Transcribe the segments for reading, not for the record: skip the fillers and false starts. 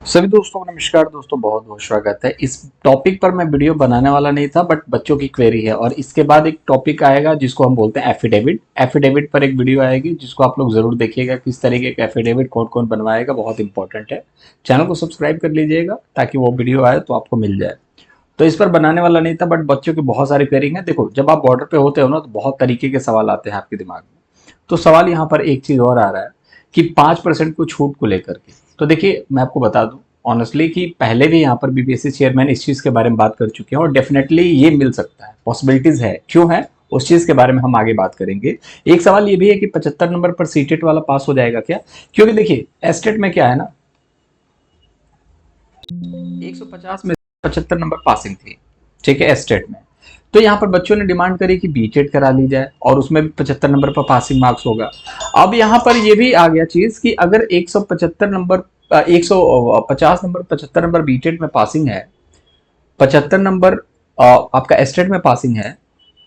सभी दोस्तों को नमस्कार। दोस्तों बहुत बहुत स्वागत है। इस टॉपिक पर मैं वीडियो बनाने वाला नहीं था, बट बच्चों की क्वेरी है और इसके बाद एक टॉपिक आएगा जिसको हम बोलते हैं एफिडेविट। एफिडेविट पर एक वीडियो आएगी जिसको आप लोग जरूर देखिएगा, किस तरीके का एफिडेविट कौन कौन बनवाएगा, बहुत इंपॉर्टेंट है। चैनल को सब्सक्राइब कर लीजिएगा ताकि वो वीडियो आए तो आपको मिल जाए। तो इस पर बनाने वाला नहीं था, बट बच्चों की बहुत सारी क्वेरी है। देखो, जब आप बॉर्डर पे होते हो ना तो बहुत तरीके के सवाल आते हैं आपके दिमाग में। तो सवाल यहाँ पर एक चीज और आ रहा है कि 5% को छूट को लेकर के। तो देखिए, मैं आपको बता दूं ऑनेस्टली कि पहले भी यहाँ पर बीपीएससी चेयरमैन इस चीज के बारे में बात कर चुके हैं और डेफिनेटली ये मिल सकता है, पॉसिबिलिटीज है। क्यों है उस चीज के बारे में हम आगे बात करेंगे। एक सवाल ये भी है कि 75 नंबर पर सीटेट वाला पास हो जाएगा क्या? क्योंकि देखिए, एस्टेट में क्या है ना, 150 में 75 नंबर पासिंग थी, ठीक है, एस्टेट में। तो यहाँ पर बच्चों ने डिमांड करी कि बीटेड करा ली जाए और उसमें भी 75 नंबर पर पासिंग मार्क्स होगा। अब यहाँ पर ये भी आ गया चीज कि अगर 175 नंबर 150 नंबर 75 नंबर बीटेड में पासिंग है, 75 नंबर आपका एस्टेट में पासिंग है,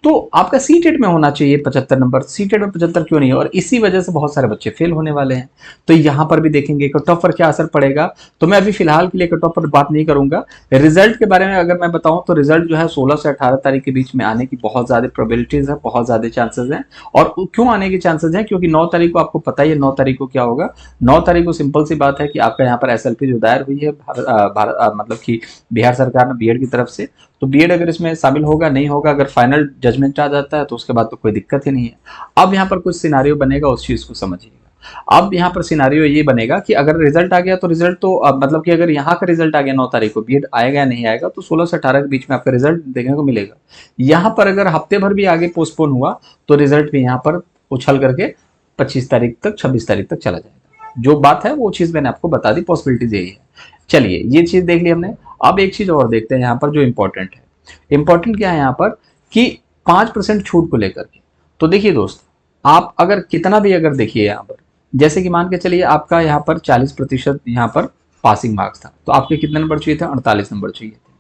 तो आपका सीटेट में होना चाहिए 75 नंबर। सीटेट में 75 क्यों नहीं है? और इसी वजह से बहुत सारे बच्चे फेल होने वाले हैं। तो यहाँ पर भी देखेंगे कट ऑफ पर क्या असर पड़ेगा। तो मैं अभी फिलहाल के लिए कट ऑफ पर बात नहीं करूंगा। रिजल्ट के बारे में अगर मैं बताऊं तो रिजल्ट जो है 16 से 18 तारीख के बीच में आने की बहुत ज्यादा प्रोबेबिलिटीज है, बहुत ज्यादा चांसेस हैं। और क्यों आने के चांसेस हैं? क्योंकि 9 तारीख को आपको पता ही है 9 तारीख को क्या होगा। 9 तारीख को सिंपल सी बात है कि आपका यहाँ पर एसएलपी जो दायर हुई है मतलब कि बिहार सरकार ने बीएड की तरफ से, तो बीएड अगर इसमें शामिल होगा नहीं होगा, अगर फाइनल जजमेंट आ जाता है तो उसके बाद तो कोई दिक्कत ही नहीं है। अब यहाँ पर कुछ सिनारियो बनेगा, उस चीज को समझिएगा। अब यहाँ पर सिनारियो ये बनेगा कि अगर रिजल्ट आ गया तो रिजल्ट तो मतलब कि अगर यहाँ का रिजल्ट आ गया 9 तारीख को, बीएड आएगा या नहीं आएगा, तो 16 से 18 के बीच में आपका रिजल्ट देखने को मिलेगा। यहाँ पर अगर हफ्ते भर भी आगे पोस्टपोन हुआ तो रिजल्ट भी यहाँ पर उछल करके 25 तारीख तक 26 तारीख तक चला जाएगा। जो बात है वो चीज मैंने आपको बता दी, पॉसिबिलिटीज यही है। चलिए, ये चीज देख ली हमने। अब एक चीज और देखते हैं यहाँ पर जो इंपॉर्टेंट है। इंपॉर्टेंट क्या है यहाँ पर कि 5% छूट को लेकर के। तो देखिए दोस्त, आप अगर कितना भी अगर देखिए यहाँ पर, जैसे कि मान के चलिए आपका यहाँ पर 40% यहाँ पर पासिंग मार्क्स था, तो आपके कितने नंबर चाहिए थे? 48 नंबर चाहिए थे,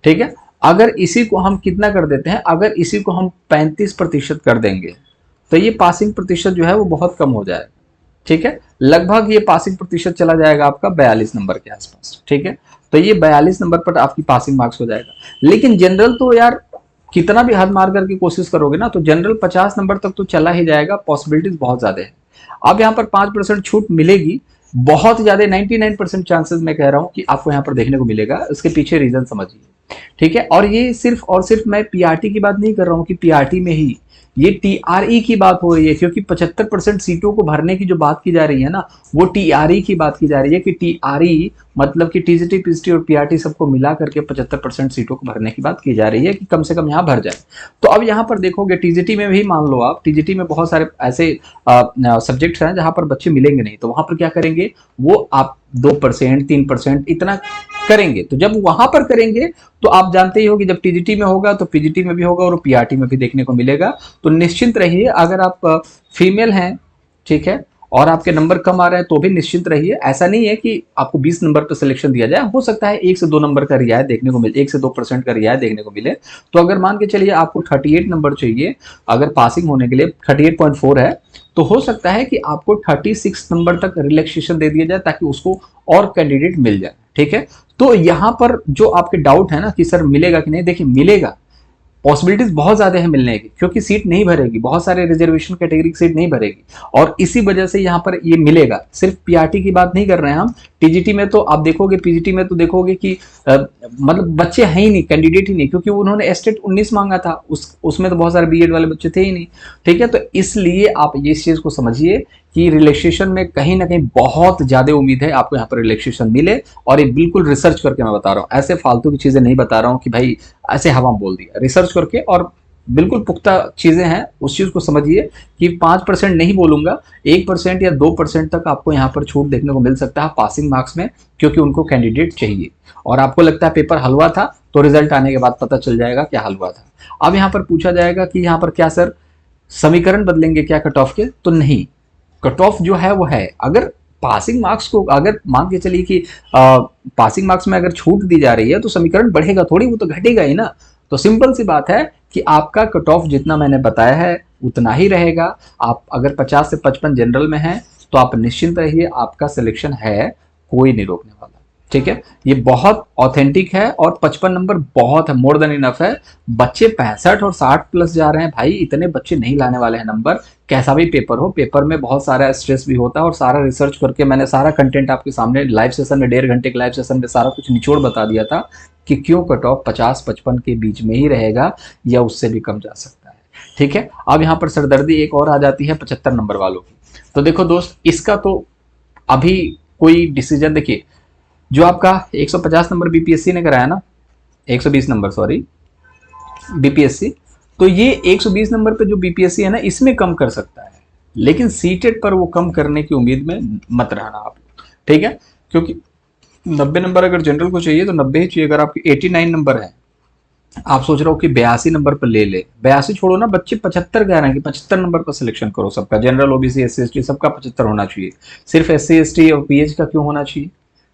ठीक है। अगर इसी को हम कितना कर देते हैं, अगर इसी को हम 35% कर देंगे तो ये पासिंग प्रतिशत जो है वो बहुत कम हो जाएगा, ठीक है। लगभग ये पासिंग प्रतिशत चला जाएगा आपका 42 नंबर के आसपास, ठीक है। तो ये 42 नंबर पर आपकी पासिंग मार्क्स हो जाएगा। लेकिन जनरल तो यार कितना भी हद मार करके कोशिश करोगे ना तो जनरल 50 नंबर तक तो चला ही जाएगा, पॉसिबिलिटीज बहुत ज्यादा है। अब यहाँ पर 5% छूट मिलेगी, बहुत ज्यादा 99% चांसेस मैं कह रहा हूं कि आपको यहाँ पर देखने को मिलेगा। इसके पीछे रीजन समझिए, ठीक है। और ये सिर्फ और सिर्फ मैं पीआरटी की बात नहीं कर रहा हूं कि पीआरटी में ही, ये टीआरई की बात हो रही है। क्योंकि 75% सीटों को भरने की जो बात की जा रही है ना, वो टीआरई की बात की जा रही है कि टीआरई मतलब कि टीजीटी पीजीटी और पीआरटी सबको मिला करके 75% सीटों को भरने की बात की जा रही है कि कम से कम यहाँ भर जाए। तो अब यहाँ पर देखोगे टीजीटी में भी मान लो आप, टीजीटी में बहुत सारे ऐसे सब्जेक्ट्स हैं जहां पर बच्चे मिलेंगे नहीं, तो वहां पर क्या करेंगे वो, आप 2% 3% इतना करेंगे। तो जब वहां पर करेंगे तो आप जानते ही हो कि जब टीजीटी में होगा तो पीजीटी में भी होगा और पीआरटी में भी देखने को मिलेगा। तो निश्चिंत रहिए, अगर आप फीमेल हैं, ठीक है, और आपके नंबर कम आ रहे हैं तो भी निश्चिंत रहिए। ऐसा नहीं है कि आपको 20 नंबर पर सिलेक्शन दिया जाए, हो सकता है 1 से 2 नंबर का रियायत देखने को मिले, 1 से 2% का रियायत देखने को मिले। तो अगर मान के चलिए आपको 38 नंबर चाहिए अगर पासिंग होने के लिए, 38.4 है, तो हो सकता है कि आपको 36 नंबर तक रिलैक्सेशन दे दिया जाए ताकि उसको और कैंडिडेट मिल जाए, ठीक है। तो यहां पर जो आपके डाउट है ना कि सर मिलेगा कि नहीं, देखिए मिलेगा, पॉसिबिलिटीज बहुत ज्यादा है मिलने की, क्योंकि सीट नहीं भरेगी, बहुत सारे रिजर्वेशन कैटेगरी की सीट नहीं भरेगी और इसी वजह से यहाँ पर ये मिलेगा। सिर्फ पीआरटी की बात नहीं कर रहे हैं हम, टीजीटी में तो आप देखोगे, पीजीटी में तो देखोगे कि मतलब बच्चे हैं ही नहीं, कैंडिडेट ही नहीं, क्योंकि उन्होंने एस्टेट 19 मांगा था, उसमें तो बहुत सारे बीएड वाले बच्चे थे ही नहीं, ठीक है। तो इसलिए आप ये चीज को समझिए कि रिलैक्सेशन में कहीं ना कहीं बहुत ज्यादा उम्मीद है आपको यहाँ पर रिलैक्सेशन मिले। और ये बिल्कुल रिसर्च करके मैं बता रहा हूँ, ऐसे फालतू की चीजें नहीं बता रहा हूँ कि भाई ऐसे हवा में बोल दिया, रिसर्च करके और बिल्कुल पुख्ता चीजें हैं, उस चीज को समझिए कि 5% नहीं बोलूंगा, 1% या 2% तक आपको यहाँ पर छूट देखने को मिल सकता है पासिंग मार्क्स में, क्योंकि उनको कैंडिडेट चाहिए। और आपको लगता है पेपर हलवा था, तो रिजल्ट आने के बाद पता चल जाएगा क्या हलवा था। अब यहाँ पर पूछा जाएगा कि यहाँ पर क्या सर समीकरण बदलेंगे क्या कट ऑफ के? तो नहीं, कट ऑफ जो है वो है। अगर पासिंग मार्क्स को अगर मान के चलिए कि पासिंग मार्क्स में अगर छूट दी जा रही है तो समीकरण बढ़ेगा थोड़ी, वो तो घटेगा ही ना। तो सिंपल सी बात है कि आपका कट ऑफ जितना मैंने बताया है उतना ही रहेगा। आप अगर 50 से 55 जनरल में हैं तो आप निश्चिंत रहिए, आपका सिलेक्शन है, कोई नहीं रोकने वाला। ठीक है, ये बहुत ऑथेंटिक है और 55 नंबर बहुत है, मोर देन इनफ है। बच्चे 65 और 60 प्लस जा रहे हैं भाई, इतने बच्चे नहीं लाने वाले हैं नंबर, कैसा भी पेपर हो। पेपर में बहुत सारा स्ट्रेस भी होता है और सारा रिसर्च करके मैंने सारा कंटेंट आपके सामने लाइव सेशन में 1.5 घंटे के लाइव सेशन में सारा कुछ निचोड़ बता दिया था कि क्यों कट ऑफ 50-55 के बीच में ही रहेगा या उससे भी कम जा सकता है। ठीक है, अब यहाँ पर सरदर्दी एक और आ जाती है 75 नंबर वालों की। तो देखो दोस्त, इसका तो अभी कोई डिसीजन, देखिए जो आपका 150 नंबर बीपीएससी ने कराया ना, 120 नंबर सॉरी बीपीएससी, तो ये 120 नंबर पे जो बीपीएससी है ना, इसमें कम कर सकता है, लेकिन सीटेट पर वो कम करने की उम्मीद में मत रहना आप, ठीक है। क्योंकि 90 नंबर अगर जनरल को चाहिए तो 90 ही चाहिए। अगर आपके 89 नंबर है, आप सोच रहे हो कि 82 नंबर पर ले ले, 82 छोड़ो ना, बच्चे 75 कह रहे हैं कि 75 नंबर पर सिलेक्शन करो सबका, जनरल ओबीसी एससी एसटी सबका 75 होना चाहिए। सिर्फ एससी एसटी और पीएच का क्यों होना चाहिए,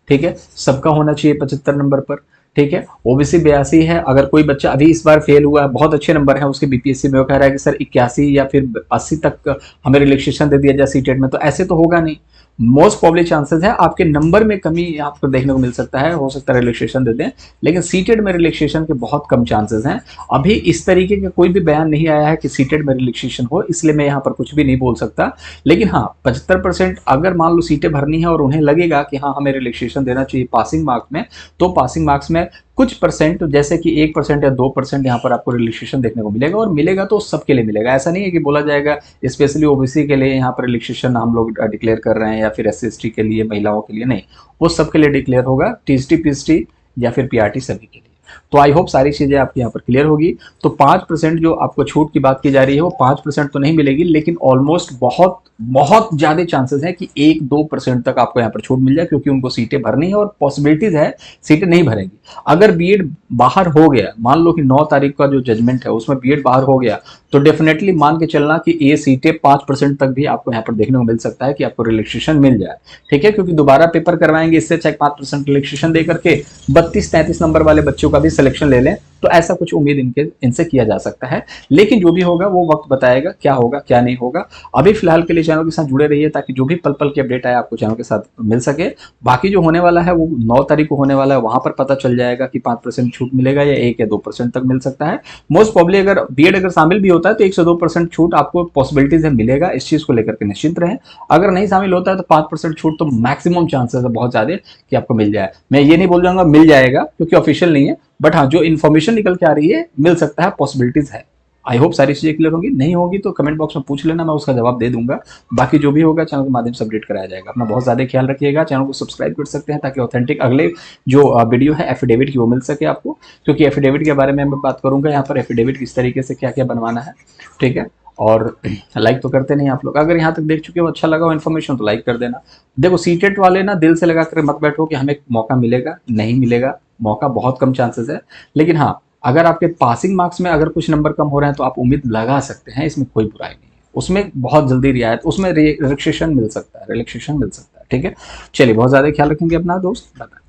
ठीक है, सबका होना चाहिए 75 नंबर पर। ठीक है, ओबीसी 82 है, अगर कोई बच्चा अभी इस बार फेल हुआ है, बहुत अच्छे नंबर है उसके बीपीएससी में, वो कह रहा है कि सर 81 या फिर 80 तक हमें रिलैक्सेशन दे दिया जाए सीटेट में, तो ऐसे तो होगा नहीं। मोस्ट प्रॉब्ली चांसेस है आपके नंबर में कमी आपको देखने को मिल सकता है, हो सकता है रिलैक्सेशन दे दें, लेकिन सीटेड में रिलैक्सेशन के बहुत कम चांसेस हैं। अभी इस तरीके का कोई भी बयान नहीं आया है कि सीटेड में रिलैक्सेशन हो, इसलिए मैं यहाँ पर कुछ भी नहीं बोल सकता। लेकिन हाँ, 75% अगर मान लो सीटें भरनी है और उन्हें लगेगा कि हाँ हमें रिलैक्सेशन देना चाहिए पासिंग मार्क्स में, तो पासिंग मार्क्स में कुछ परसेंट, जैसे कि 1% या 2% यहाँ पर आपको रिलैक्सेशन देखने को मिलेगा, और मिलेगा तो सबके लिए मिलेगा। ऐसा नहीं है कि बोला जाएगा स्पेशली ओबीसी के लिए यहाँ पर रिलैक्सेशन हम लोग डिक्लेयर कर रहे हैं या फिर एससी एसटी के लिए, महिलाओं के लिए नहीं, वो सबके लिए डिक्लेयर होगा, टीएसटी पीएसटी या फिर पीआरटी सभी के लिए। तो आई होप सारी चीजें आपकी यहाँ पर क्लियर होगी। तो 5% जो आपको छूट की बात की जा रही है वो 5% तो नहीं मिलेगी, लेकिन ऑलमोस्ट बहुत बहुत ज्यादा चांसेस है कि 1-2% तक आपको यहाँ पर छूट मिल जाए, क्योंकि उनको सीटें भरनी है और पॉसिबिलिटीज है सीटें नहीं भरेंगी। अगर बीएड बाहर हो गया, मान लो कि 9 तारीख का जो जजमेंट है उसमें बीएड बाहर हो गया, तो डेफिनेटली मान के चलना कि ये सीटें 5% तक भी आपको यहाँ पर देखने को मिल सकता है कि आपको रिलैक्सेशन मिल जाए। ठीक है, क्योंकि दोबारा पेपर करवाएंगे, इससे अच्छा 5% रिलैक्सेशन दे करके 32-33 नंबर वाले बच्चों का भी सिलेक्शन ले लें, तो ऐसा कुछ उम्मीद इनसे किया जा सकता है। लेकिन जो भी होगा वो वक्त बताएगा क्या होगा क्या नहीं होगा। अभी फिलहाल के लिए चैनल के साथ जुड़े रहिए, ताकि जो भी पल पल की अपडेट आए आपको चैनल के साथ मिल सके। बाकी जो होने वाला है वो 9 तारीख को होने वाला है, वहां पर पता चल जाएगा कि 5% छूट मिलेगा या 1 या 2% तक मिल सकता है। मोस्ट प्रॉब्ली अगर बीएड अगर शामिल भी होता है तो 1 से 2% छूट आपको पॉसिबिलिटीज है मिलेगा, इस चीज को लेकर के निश्चिंत रहें। अगर नहीं शामिल होता है तो 5% छूट तो मैक्सिमम चांसेस है बहुत ज्यादा कि आपको मिल जाए। मैं ये नहीं बोल जाऊंगा मिल जाएगा, क्योंकि ऑफिशियल नहीं है, बट हाँ जो इन्फॉर्मेशन निकल के आ रही है मिल सकता है, पॉसिबिलिटीज है। आई होप सारी चीजें क्लियर होंगी, नहीं होगी तो कमेंट बॉक्स में पूछ लेना, मैं उसका जवाब दे दूंगा। बाकी जो भी होगा चैनल के माध्यम से अपडेट कराया जाएगा। अपना बहुत ज्यादा ख्याल रखिएगा, चैनल को सब्सक्राइब कर सकते हैं ताकि ऑथेंटिक अगले जो वीडियो है एफिडेविट की वो मिल सके आपको, क्योंकि एफिडेविट के बारे में मैं बात करूंगा यहाँ पर, एफिडेविट किस तरीके से क्या क्या बनवाना है। ठीक है, और लाइक तो करते नहीं आप लोग, अगर यहाँ तक देख चुके हो अच्छा लगा हो इन्फॉर्मेशन तो लाइक कर देना। देखो सीटेट वाले ना दिल से लगा कर मत बैठो कि हमें मौका मिलेगा, नहीं मिलेगा, मौका बहुत कम चांसेस है। लेकिन हाँ, अगर आपके पासिंग मार्क्स में अगर कुछ नंबर कम हो रहे हैं तो आप उम्मीद लगा सकते हैं, इसमें कोई बुराई नहीं है, उसमें बहुत जल्दी रियायत, उसमें रिलैक्सेशन मिल सकता है, रिलैक्सेशन मिल सकता है। ठीक है, चलिए बहुत ज्यादा ख्याल रखेंगे अपना दोस्त, बाय।